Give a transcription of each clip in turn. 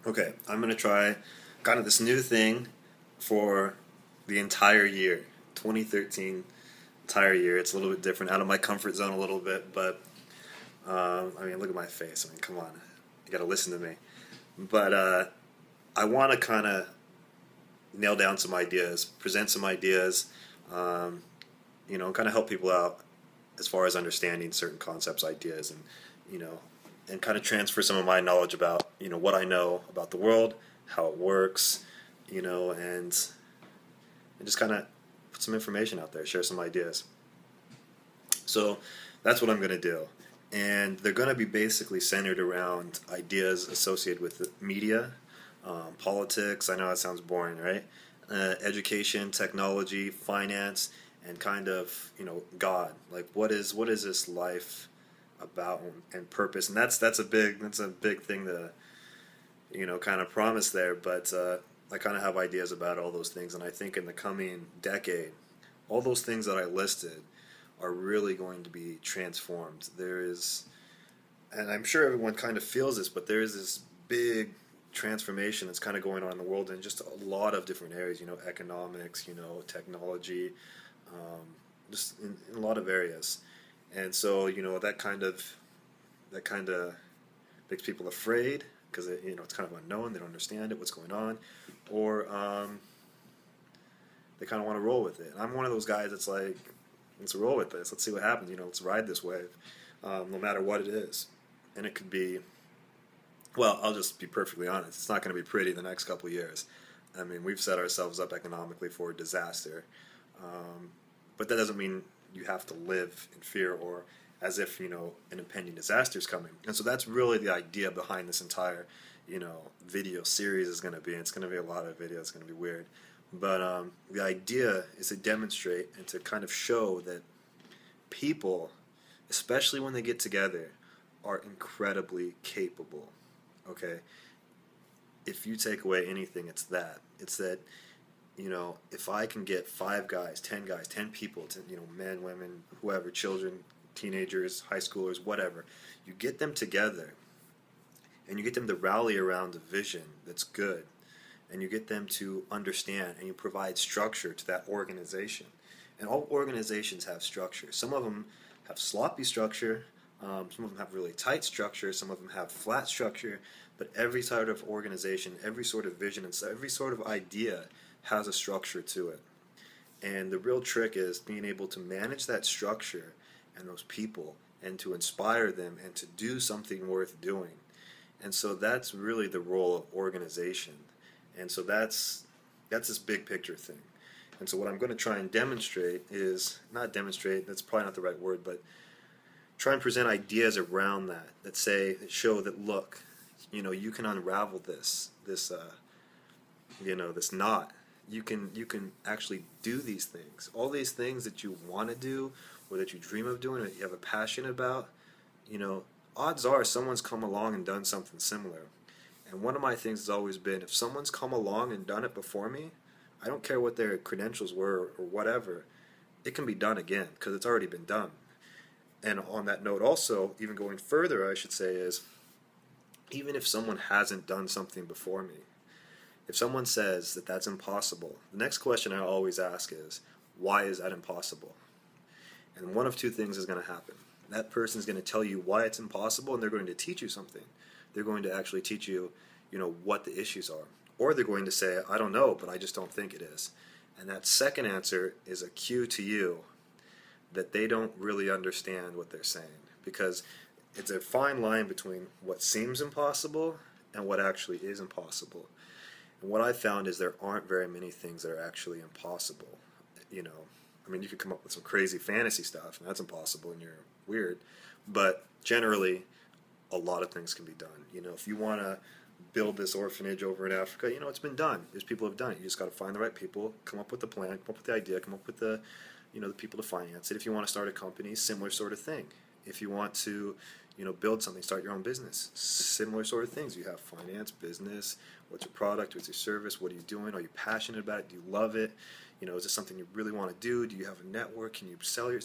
Okay, I'm going to try kind of this new thing for the entire year, 2013 entire year. It's a little bit different, out of my comfort zone a little bit, but I mean, look at my face. I mean, come on, you got to listen to me. But I want to kind of nail down some ideas, present some ideas, um, kind of help people out as far as understanding certain concepts, ideas, and you know, and kind of transfer some of my knowledge about what I know about the world, how it works, and just kind of put some information out there, share some ideas. So that's what I'm going to do, and they're going to be basically centered around ideas associated with the media, politics. I know that sounds boring, right? Education, technology, finance, and kind of God. Like what is this life about and purpose? And that's a big thing to kind of promise there. But I kind of have ideas about all those things, and I think in the coming decade, all those things that I listed are really going to be transformed. There is, and I'm sure everyone kind of feels this, but there is this big transformation that's kind of going on in the world in just a lot of different areas. Economics, technology, just in a lot of areas. And so that kind of makes people afraid because it's kind of unknown. They don't understand it, what's going on, or they kind of want to roll with it. And I'm one of those guys that's like, let's roll with this. Let's see what happens. Let's ride this wave, no matter what it is. And it could be, well, I'll just be perfectly honest. It's not going to be pretty the next couple of years. I mean, we've set ourselves up economically for disaster. But that doesn't mean you have to live in fear or as if, an impending disaster is coming. And so that's really the idea behind this entire, video series is going to be. It's going to be a lot of videos. It's going to be weird. But the idea is to demonstrate and to kind of show that people, especially when they get together, are incredibly capable. Okay? If you take away anything, it's that. It's that, if I can get 5 guys, 10 people, men, women, whoever, children, teenagers, high schoolers, whatever, you get them together and you get them to rally around a vision that's good, and you get them to understand, and you provide structure to that organization. And all organizations have structure. Some of them have sloppy structure, some of them have really tight structure, some of them have flat structure, but every sort of organization, every sort of vision, and every sort of idea has a structure to it. And the real trick is being able to manage that structure and those people and to inspire them and to do something worth doing. And so that's really the role of organization. And so that's this big picture thing. And so what I'm going to try and demonstrate is, not demonstrate, that's probably not the right word, but try and present ideas around that show that, look, you can unravel this knot. You can actually do these things. All these things that you want to do or that you dream of doing or that you have a passion about, odds are someone's come along and done something similar. And one of my things has always been, if someone's come along and done it before me, I don't care what their credentials were or whatever, it can be done again because it's already been done. And on that note also, even going further, I should say, is even if someone hasn't done something before me, if someone says that that's impossible, the next question I always ask is, why is that impossible? And one of two things is going to happen. That person is going to tell you why it's impossible, and they're going to teach you something. They're going to actually teach you, what the issues are. Or they're going to say, I don't know, but I just don't think it is. And that second answer is a cue to you that they don't really understand what they're saying. Because it's a fine line between what seems impossible and what actually is impossible. And what I found is there aren't very many things that are actually impossible. I mean, you could come up with some crazy fantasy stuff, and that's impossible, and you're weird. But generally, a lot of things can be done. If you want to build this orphanage over in Africa, it's been done. There's people who have done it. You just got to find the right people, come up with the plan, come up with the idea, come up with the people to finance it. If you want to start a company, similar sort of thing. If you want to, build something, start your own business, similar sort of things. You have finance, business, what's your product, what's your service, what are you doing, are you passionate about it, do you love it, is this something you really want to do, do you have a network, can you sell your,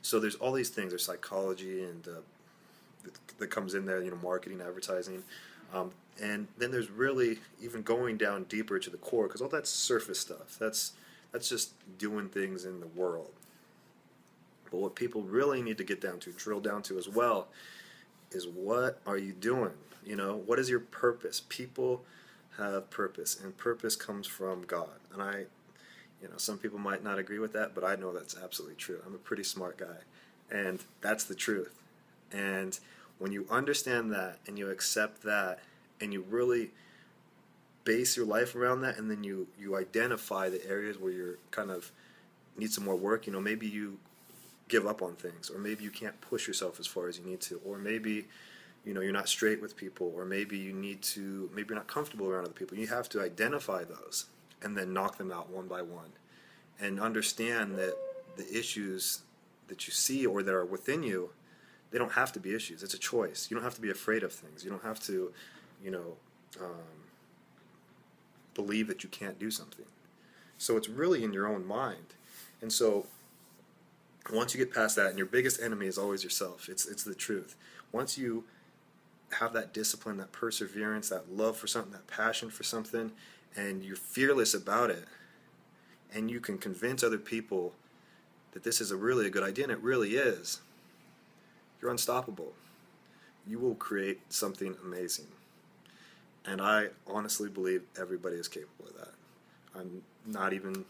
so there's all these things, there's psychology and that comes in there, marketing, advertising, And then there's really even going down deeper to the core, because all that's surface stuff. That's just doing things in the world. But what people really need to get down to, drill down to as well, is what are you doing? You know, what is your purpose? People have purpose, and purpose comes from God. And some people might not agree with that, but I know that's absolutely true. I'm a pretty smart guy, and that's the truth. And when you understand that and you accept that and you really base your life around that, and then you identify the areas where you're kind of need some more work, maybe you give up on things, or maybe you can't push yourself as far as you need to, or maybe you're not straight with people, or maybe maybe you're not comfortable around other people. You have to identify those and then knock them out one by one, and understand that the issues that you see or that are within you, they don't have to be issues. It's a choice. You don't have to be afraid of things. You don't have to believe that you can't do something. So it's really in your own mind. And so once you get past that, and your biggest enemy is always yourself. It's the truth. Once you have that discipline, that perseverance, that love for something, that passion for something, and you're fearless about it, and you can convince other people that this is really a good idea, and it really is, you're unstoppable. You will create something amazing. And I honestly believe everybody is capable of that. I'm just going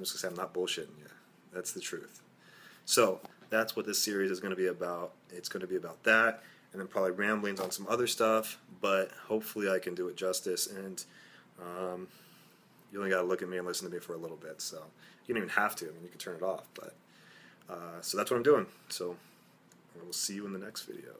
to say I'm not bullshitting you. That's the truth. So that's what this series is going to be about. It's going to be about that, and then probably ramblings on some other stuff, but hopefully I can do it justice. And you only got to look at me and listen to me for a little bit, so you don't even have to. I mean, you can turn it off. But so that's what I'm doing. So I will see you in the next video.